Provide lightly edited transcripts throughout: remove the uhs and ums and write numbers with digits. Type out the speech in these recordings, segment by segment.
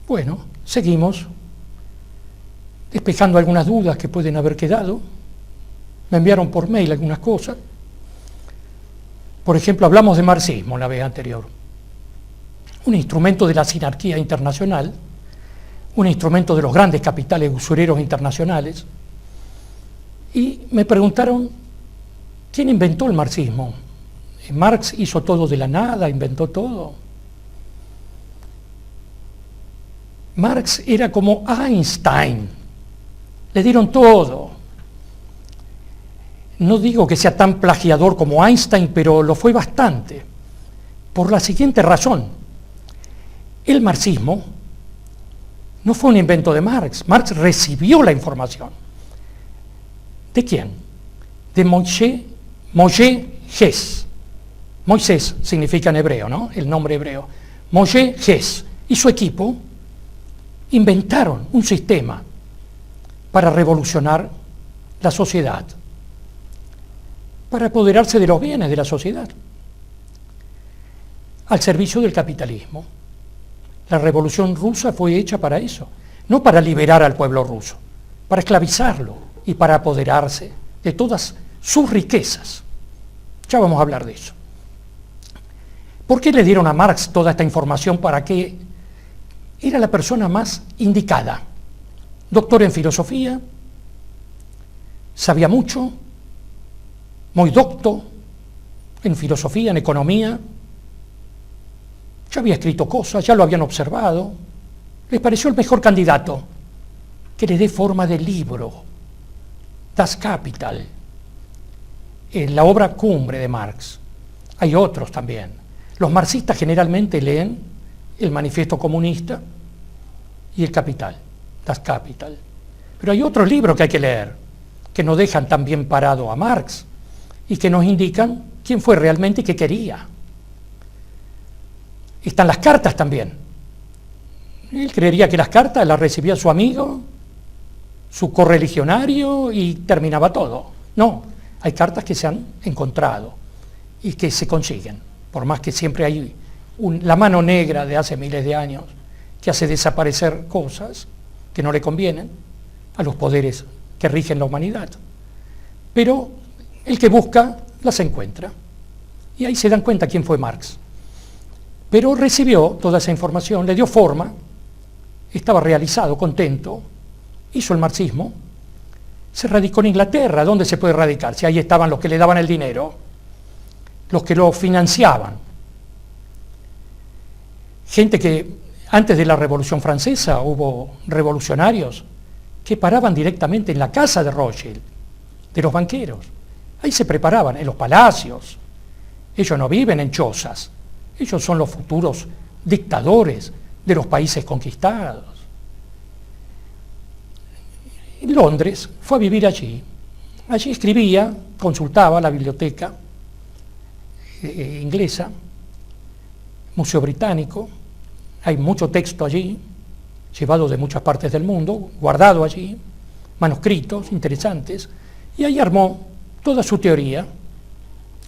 Bueno, seguimos despejando algunas dudas que pueden haber quedado. Me enviaron por mail algunas cosas. Por ejemplo, hablamos de marxismo la vez anterior. Un instrumento de la sinarquía internacional, un instrumento de los grandes capitales usureros internacionales. Y me preguntaron, ¿quién inventó el marxismo? ¿Marx hizo todo de la nada, inventó todo? Marx era como Einstein, le dieron todo. No digo que sea tan plagiador como Einstein, pero lo fue bastante, por la siguiente razón. El marxismo no fue un invento de Marx. Marx recibió la información. ¿De quién? De Moshe Hess. Moisés significa en hebreo, ¿no? El nombre hebreo. Moshe Hess y su equipo inventaron un sistema para revolucionar la sociedad, para apoderarse de los bienes de la sociedad, al servicio del capitalismo. La revolución rusa fue hecha para eso, no para liberar al pueblo ruso, para esclavizarlo y para apoderarse de todas sus riquezas. Ya vamos a hablar de eso. ¿Por qué le dieron a Marx toda esta información? Para que era la persona más indicada. Doctor en filosofía, sabía mucho, muy docto en filosofía, en economía, ya había escrito cosas, ya lo habían observado, les pareció el mejor candidato, que le dé forma de libro, Das Kapital, la obra cumbre de Marx. Hay otros también. Los marxistas generalmente leen el Manifiesto Comunista y el Capital, Das Kapital. Pero hay otros libros que hay que leer, que no dejan tan bien parado a Marx y que nos indican quién fue realmente y qué quería. Están las cartas también. Él creería que las cartas las recibía su amigo, su correligionario y terminaba todo. No, hay cartas que se han encontrado y que se consiguen, por más que siempre hay la mano negra de hace miles de años que hace desaparecer cosas que no le convienen a los poderes que rigen la humanidad. Pero el que busca las encuentra. Y ahí se dan cuenta quién fue Marx. Pero recibió toda esa información, le dio forma, estaba realizado, contento, hizo el marxismo, se radicó en Inglaterra. ¿Dónde se puede radicar? Si ahí estaban los que le daban el dinero, los que lo financiaban. Gente que antes de la Revolución Francesa hubo revolucionarios que paraban directamente en la casa de Rothschild, de los banqueros. Ahí se preparaban, en los palacios. Ellos no viven en chozas. Ellos son los futuros dictadores de los países conquistados. En Londres fue a vivir allí. Allí escribía, consultaba la biblioteca inglesa, Museo Británico. Hay mucho texto allí, llevado de muchas partes del mundo, guardado allí, manuscritos interesantes, y ahí armó toda su teoría.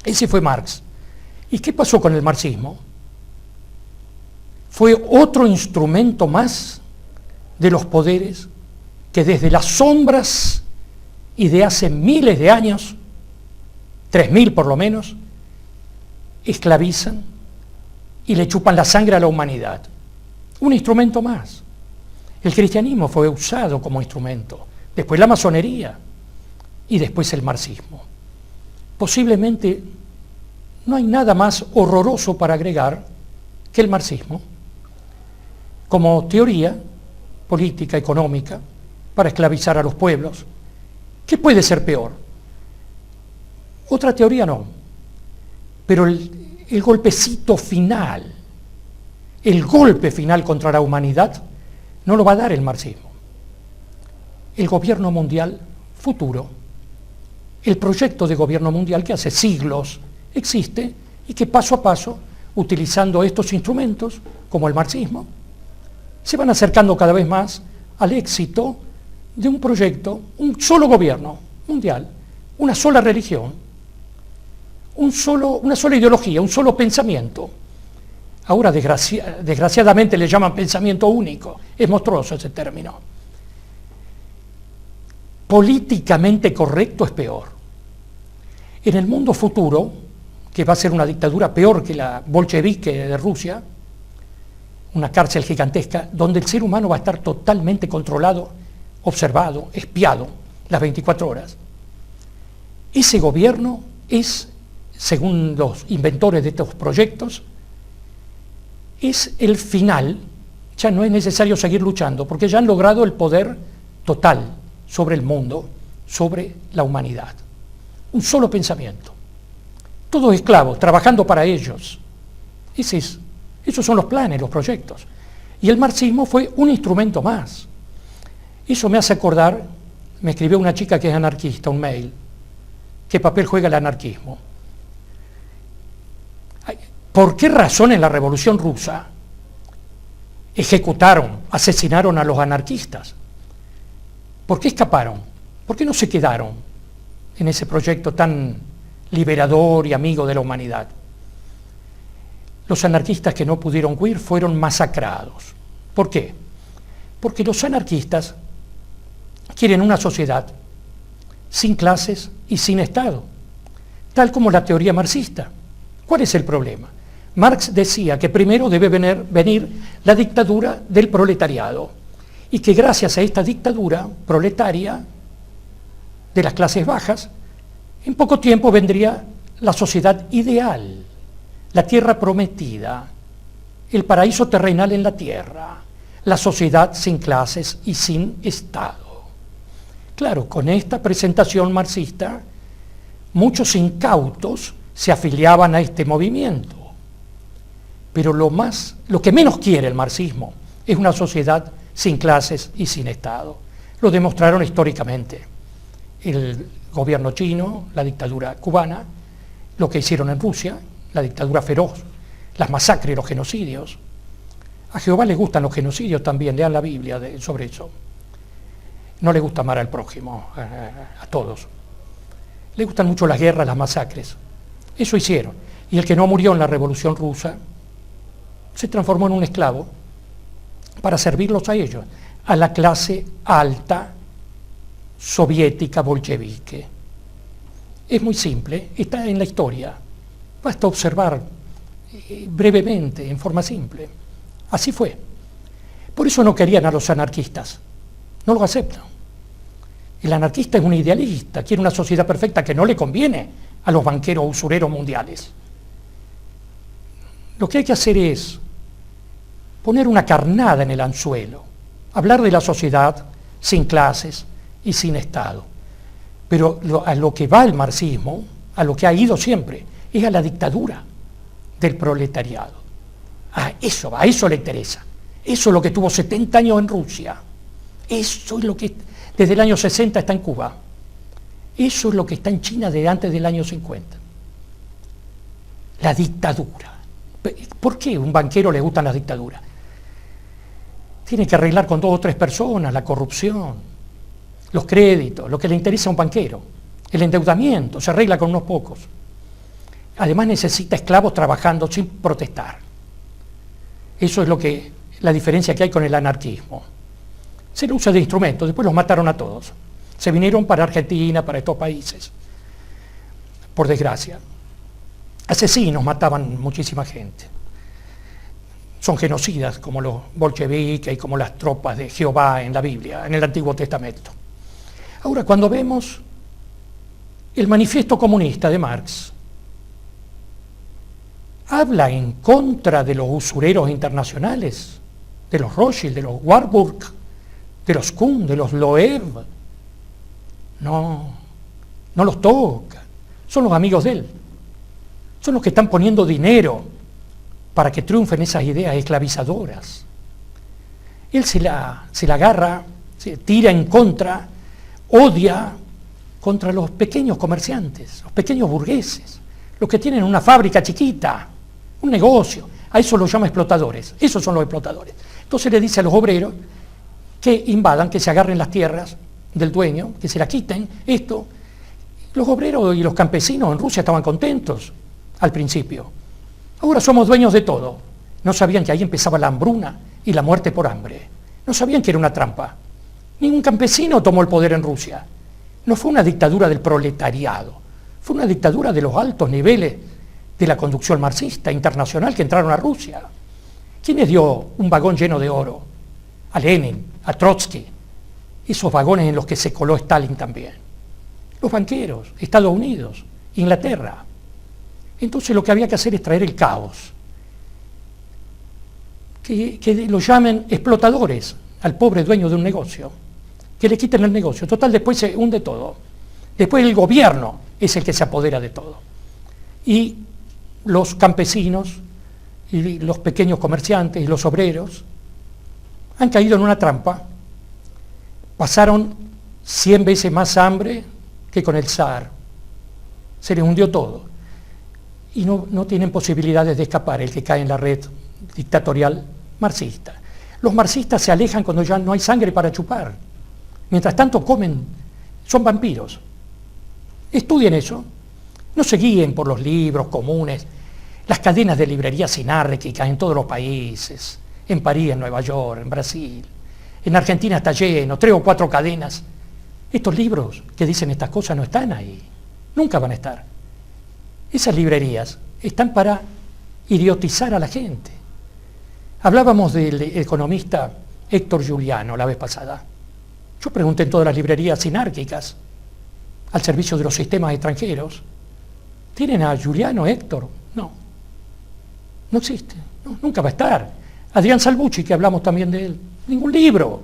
Ese fue Marx. ¿Y qué pasó con el marxismo? Fue otro instrumento más de los poderes que desde las sombras y de hace miles de años, 3000 por lo menos, esclavizan y le chupan la sangre a la humanidad. Un instrumento más. El cristianismo fue usado como instrumento, después la masonería y después el marxismo. Posiblemente no hay nada más horroroso para agregar que el marxismo como teoría política, económica, para esclavizar a los pueblos. ¿Qué puede ser peor? Otra teoría no, pero el golpecito final, el golpe final contra la humanidad, no lo va a dar el marxismo. El gobierno mundial futuro, el proyecto de gobierno mundial que hace siglos existe y que paso a paso, utilizando estos instrumentos, como el marxismo, se van acercando cada vez más al éxito de un proyecto, un solo gobierno mundial, una sola religión, una sola ideología, un solo pensamiento, Ahora desgraciadamente le llaman pensamiento único. Es monstruoso ese término. Políticamente correcto es peor. En el mundo futuro, que va a ser una dictadura peor que la bolchevique de Rusia, una cárcel gigantesca, donde el ser humano va a estar totalmente controlado, observado, espiado las 24 horas. Ese gobierno es, según los inventores de estos proyectos, es el final. Ya no es necesario seguir luchando, porque ya han logrado el poder total sobre el mundo, sobre la humanidad. Un solo pensamiento. Todos esclavos, trabajando para ellos. Esos son los planes, los proyectos. Y el marxismo fue un instrumento más. Eso me hace acordar, me escribió una chica que es anarquista, un mail, ¿qué papel juega el anarquismo? ¿Por qué razón en la Revolución Rusa asesinaron a los anarquistas? ¿Por qué escaparon? ¿Por qué no se quedaron en ese proyecto tan liberador y amigo de la humanidad? Los anarquistas que no pudieron huir fueron masacrados. ¿Por qué? Porque los anarquistas quieren una sociedad sin clases y sin Estado, tal como la teoría marxista. ¿Cuál es el problema? Marx decía que primero debe venir la dictadura del proletariado y que gracias a esta dictadura proletaria de las clases bajas, en poco tiempo vendría la sociedad ideal, la tierra prometida, el paraíso terrenal en la tierra, la sociedad sin clases y sin Estado. Claro, con esta presentación marxista, muchos incautos se afiliaban a este movimiento. Pero lo que menos quiere el marxismo es una sociedad sin clases y sin Estado. Lo demostraron históricamente el gobierno chino, la dictadura cubana, lo que hicieron en Rusia, la dictadura feroz, las masacres, los genocidios. A Jehová le gustan los genocidios también, lean la Biblia sobre eso. No le gusta amar al prójimo, a todos. Le gustan mucho las guerras, las masacres. Eso hicieron. Y el que no murió en la Revolución Rusa se transformó en un esclavo para servirlos a ellos, a la clase alta soviética bolchevique. Es muy simple, está en la historia. Basta observar brevemente, en forma simple. Así fue. Por eso no querían a los anarquistas. No lo aceptan. El anarquista es un idealista, quiere una sociedad perfecta que no le conviene a los banqueros usureros mundiales. Lo que hay que hacer es poner una carnada en el anzuelo, hablar de la sociedad sin clases y sin Estado. Pero a lo que va el marxismo, a lo que ha ido siempre, es a la dictadura del proletariado. A eso le interesa. Eso es lo que tuvo 70 años en Rusia. Eso es lo que desde el año 60 está en Cuba. Eso es lo que está en China desde antes del año 50. La dictadura. ¿Por qué a un banquero le gustan las dictaduras? Tiene que arreglar con 2 o 3 personas la corrupción, los créditos, lo que le interesa a un banquero. El endeudamiento se arregla con unos pocos. Además necesita esclavos trabajando sin protestar. Eso es la diferencia que hay con el anarquismo. Se lo usa de instrumento, después los mataron a todos. Se vinieron para Argentina, para estos países, por desgracia. Asesinos mataban muchísima gente. Son genocidas como los bolcheviques y como las tropas de Jehová en la Biblia, en el Antiguo Testamento. Ahora, cuando vemos el manifiesto comunista de Marx, habla en contra de los usureros internacionales, de los Rothschild, de los Warburg, de los Kuhn, de los Loeb. No los toca. Son los amigos de él. Son los que están poniendo dinero para que triunfen esas ideas esclavizadoras. Él se la agarra, se tira en contra, odia contra los pequeños comerciantes, los pequeños burgueses, los que tienen una fábrica chiquita, un negocio. A eso los llama explotadores. Esos son los explotadores. Entonces le dice a los obreros que invadan, que se agarren las tierras del dueño, que se la quiten, esto. Los obreros y los campesinos en Rusia estaban contentos al principio. Ahora somos dueños de todo. No sabían que ahí empezaba la hambruna y la muerte por hambre. No sabían que era una trampa. Ningún campesino tomó el poder en Rusia. No fue una dictadura del proletariado, fue una dictadura de los altos niveles de la conducción marxista internacional que entraron a Rusia. ¿Quién les dio un vagón lleno de oro? A Lenin, a Trotsky, esos vagones en los que se coló Stalin también. Los banqueros, Estados Unidos, Inglaterra. Entonces lo que había que hacer es traer el caos. Que lo llamen explotadores al pobre dueño de un negocio. Que le quiten el negocio. Total, después se hunde todo. Después el gobierno es el que se apodera de todo. Y los campesinos y los pequeños comerciantes y los obreros han caído en una trampa. Pasaron 100 veces más hambre que con el zar. Se les hundió todo. Y no tienen posibilidades de escapar el que cae en la red dictatorial marxista. Los marxistas se alejan cuando ya no hay sangre para chupar. Mientras tanto comen, son vampiros. Estudien eso. No se guíen por los libros comunes, las cadenas de librerías sinárquicas en todos los países, en París, en Nueva York, en Brasil. En Argentina está lleno, 3 o 4 cadenas. Estos libros que dicen estas cosas no están ahí. Nunca van a estar. Esas librerías están para idiotizar a la gente. Hablábamos del economista Héctor Giuliano la vez pasada. Yo pregunté en todas las librerías sinárquicas, al servicio de los sistemas extranjeros, ¿tienen a Giuliano, Héctor? No. No existe. No, nunca va a estar. Adrián Salvucci, que hablamos también de él. Ningún libro.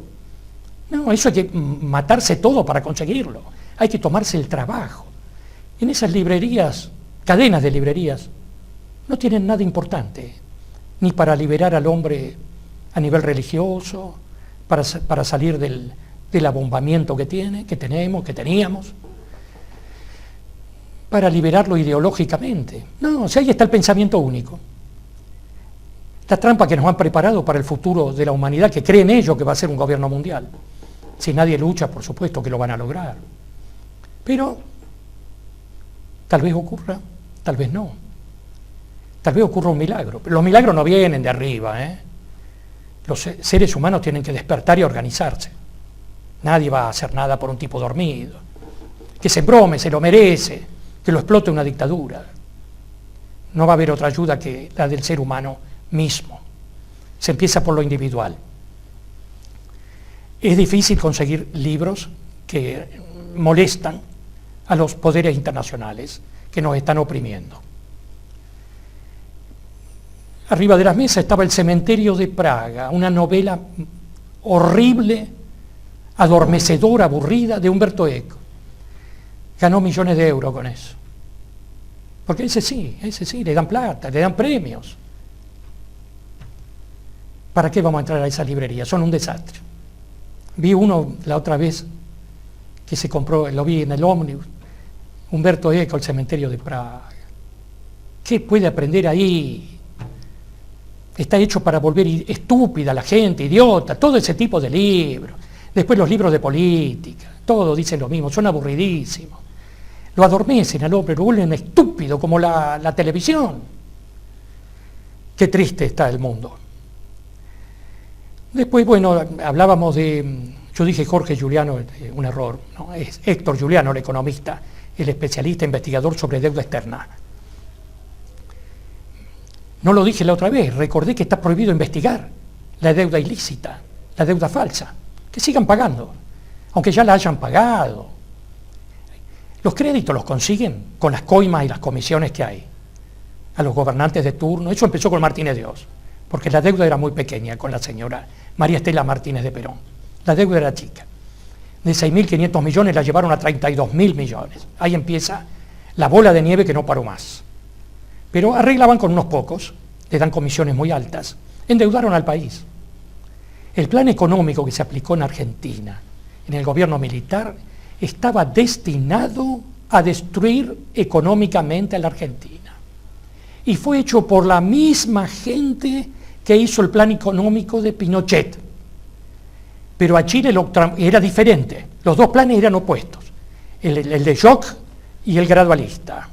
No, eso hay que matarse todo para conseguirlo. Hay que tomarse el trabajo. En esas librerías, cadenas de librerías, no tienen nada importante, ni para liberar al hombre a nivel religioso, para salir del abombamiento que teníamos, para liberarlo ideológicamente. No, si ahí está el pensamiento único. La trampa que nos han preparado para el futuro de la humanidad, que creen ellos que va a ser un gobierno mundial. Si nadie lucha, por supuesto que lo van a lograr. Pero tal vez ocurra, tal vez no. Tal vez ocurra un milagro. Pero los milagros no vienen de arriba, ¿eh? Los seres humanos tienen que despertar y organizarse. Nadie va a hacer nada por un tipo dormido. Que se embrome, se lo merece, que lo explote una dictadura. No va a haber otra ayuda que la del ser humano mismo. Se empieza por lo individual. Es difícil conseguir libros que molestan a los poderes internacionales que nos están oprimiendo. Arriba de las mesas estaba El cementerio de Praga, una novela horrible, adormecedora, aburrida, de Umberto Eco. Ganó millones de euros con eso. Porque ese sí, le dan plata, le dan premios. ¿Para qué vamos a entrar a esa librería? Son un desastre. Vi uno la otra vez que se compró, lo vi en el ómnibus, Umberto Eco, El cementerio de Praga. ¿Qué puede aprender ahí? Está hecho para volver estúpida a la gente, idiota, todo ese tipo de libros. Después los libros de política, todos dicen lo mismo, son aburridísimos. Lo adormecen al hombre, lo vuelven estúpido como la televisión. Qué triste está el mundo. Después, bueno, hablábamos de, yo dije Jorge Giuliano, un error, ¿no? Es Héctor Giuliano, el economista, el especialista investigador sobre deuda externa. No lo dije la otra vez, recordé que está prohibido investigar la deuda ilícita, la deuda falsa, que sigan pagando, aunque ya la hayan pagado. Los créditos los consiguen con las coimas y las comisiones que hay a los gobernantes de turno. Eso empezó con Martínez de Oz, porque la deuda era muy pequeña con la señora María Estela Martínez de Perón. La deuda era chica. De 6.500 millones la llevaron a 32.000 millones. Ahí empieza la bola de nieve que no paró más. Pero arreglaban con unos pocos, le dan comisiones muy altas, endeudaron al país. El plan económico que se aplicó en Argentina, en el gobierno militar, estaba destinado a destruir económicamente a la Argentina. Y fue hecho por la misma gente que hizo el plan económico de Pinochet. Pero a Chile era diferente, los dos planes eran opuestos, el de Jock y el gradualista.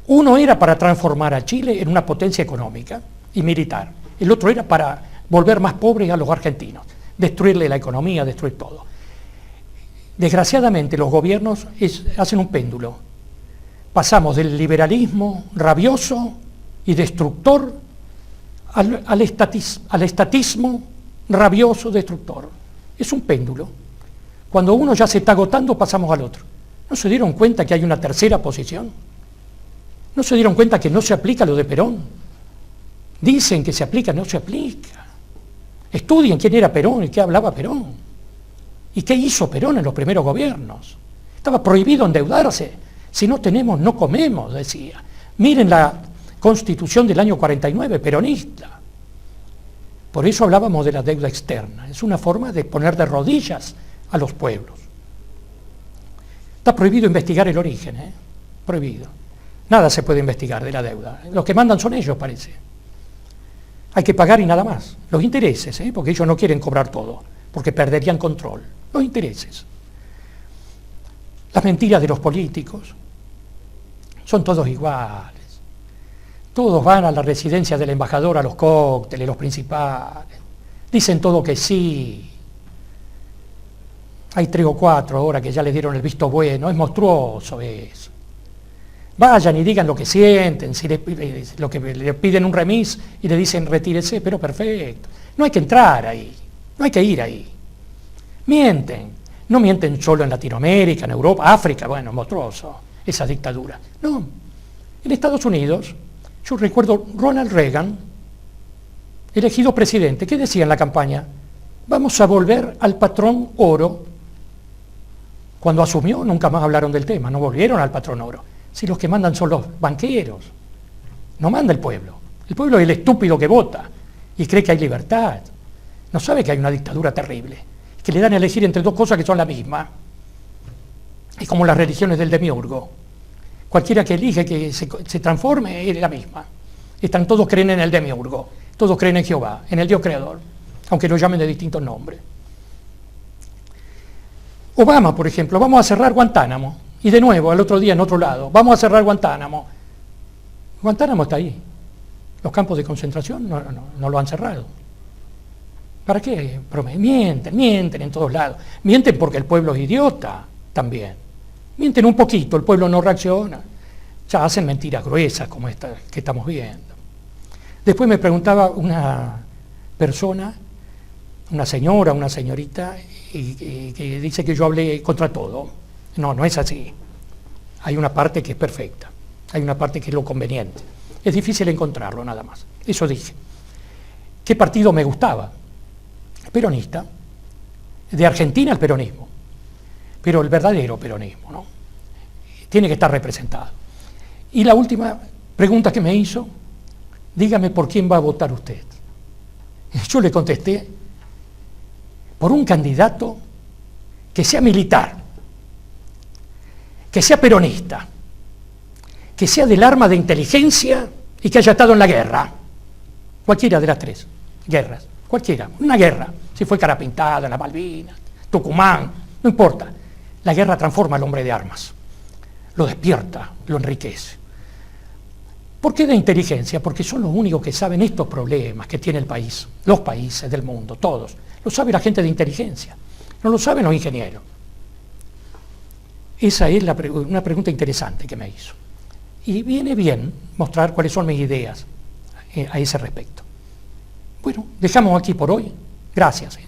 Uno era para transformar a Chile en una potencia económica y militar. el otro era para volver más pobres a los argentinos, destruirle la economía, destruir todo. Desgraciadamente los gobiernos hacen un péndulo. Pasamos del liberalismo rabioso y destructor al estatismo rabioso, destructor. Es un péndulo. Cuando uno ya se está agotando, pasamos al otro. ¿No se dieron cuenta que hay una tercera posición? ¿No se dieron cuenta que no se aplica lo de Perón? Dicen que se aplica, no se aplica. Estudien quién era Perón y qué hablaba Perón. ¿Y qué hizo Perón en los primeros gobiernos? Estaba prohibido endeudarse. Si no tenemos, no comemos, decía. Miren la Constitución del año 49, peronista. Por eso hablábamos de la deuda externa. Es una forma de poner de rodillas a los pueblos. Está prohibido investigar el origen, prohibido. Nada se puede investigar de la deuda. Los que mandan son ellos, parece. Hay que pagar y nada más. Los intereses, porque ellos no quieren cobrar todo, porque perderían control. Los intereses. Las mentiras de los políticos. Son todos iguales. Todos van a la residencia del embajador, a los cócteles, los principales. Dicen todo que sí. Hay 3 o 4 ahora que ya le dieron el visto bueno. Es monstruoso eso. Vayan y digan lo que sienten, si lo que le piden un remis y le dicen retírese, pero perfecto. No hay que entrar ahí, no hay que ir ahí. Mienten. No mienten solo en Latinoamérica, en Europa, África, bueno, monstruoso, esa dictadura. No. En Estados Unidos, yo recuerdo Ronald Reagan, elegido presidente, ¿qué decía en la campaña? Vamos a volver al patrón oro. Cuando asumió, nunca más hablaron del tema, no volvieron al patrón oro. Si los que mandan son los banqueros, no manda el pueblo. El pueblo es el estúpido que vota y cree que hay libertad. No sabe que hay una dictadura terrible, que le dan a elegir entre 2 cosas que son la misma. Es como las religiones del demiurgo. Cualquiera que elige que se transforme es la misma. Todos creen en el demiurgo, todos creen en Jehová, en el Dios creador, aunque lo llamen de distintos nombres. Obama, por ejemplo, vamos a cerrar Guantánamo. Y de nuevo, al otro día en otro lado, vamos a cerrar Guantánamo. Guantánamo está ahí. Los campos de concentración no lo han cerrado. ¿Para qué? Mienten en todos lados. Mienten porque el pueblo es idiota también. Mienten un poquito, el pueblo no reacciona. Ya hacen mentiras gruesas como esta que estamos viendo. Después me preguntaba una persona, una señora, una señorita, que dice que yo hablé contra todo. No es así. Hay una parte que es perfecta, hay una parte que es lo conveniente. Es difícil encontrarlo, nada más. Eso dije. ¿Qué partido me gustaba? Peronista. De Argentina el peronismo. Pero el verdadero peronismo, ¿no? Tiene que estar representado. Y la última pregunta que me hizo, dígame por quién va a votar usted. Yo le contesté, por un candidato que sea militar, que sea peronista, que sea del arma de inteligencia y que haya estado en la guerra. Cualquiera de las 3 guerras, cualquiera, una guerra. Si fue Cara Pintada, la Malvinas, Tucumán, no importa. La guerra transforma al hombre de armas, lo despierta, lo enriquece. ¿Por qué de inteligencia? Porque son los únicos que saben estos problemas que tiene el país, los países del mundo, todos. Lo sabe la gente de inteligencia, no lo saben los ingenieros. Esa es una pregunta interesante que me hizo. Y viene bien mostrar cuáles son mis ideas a ese respecto. Bueno, dejamos aquí por hoy. Gracias.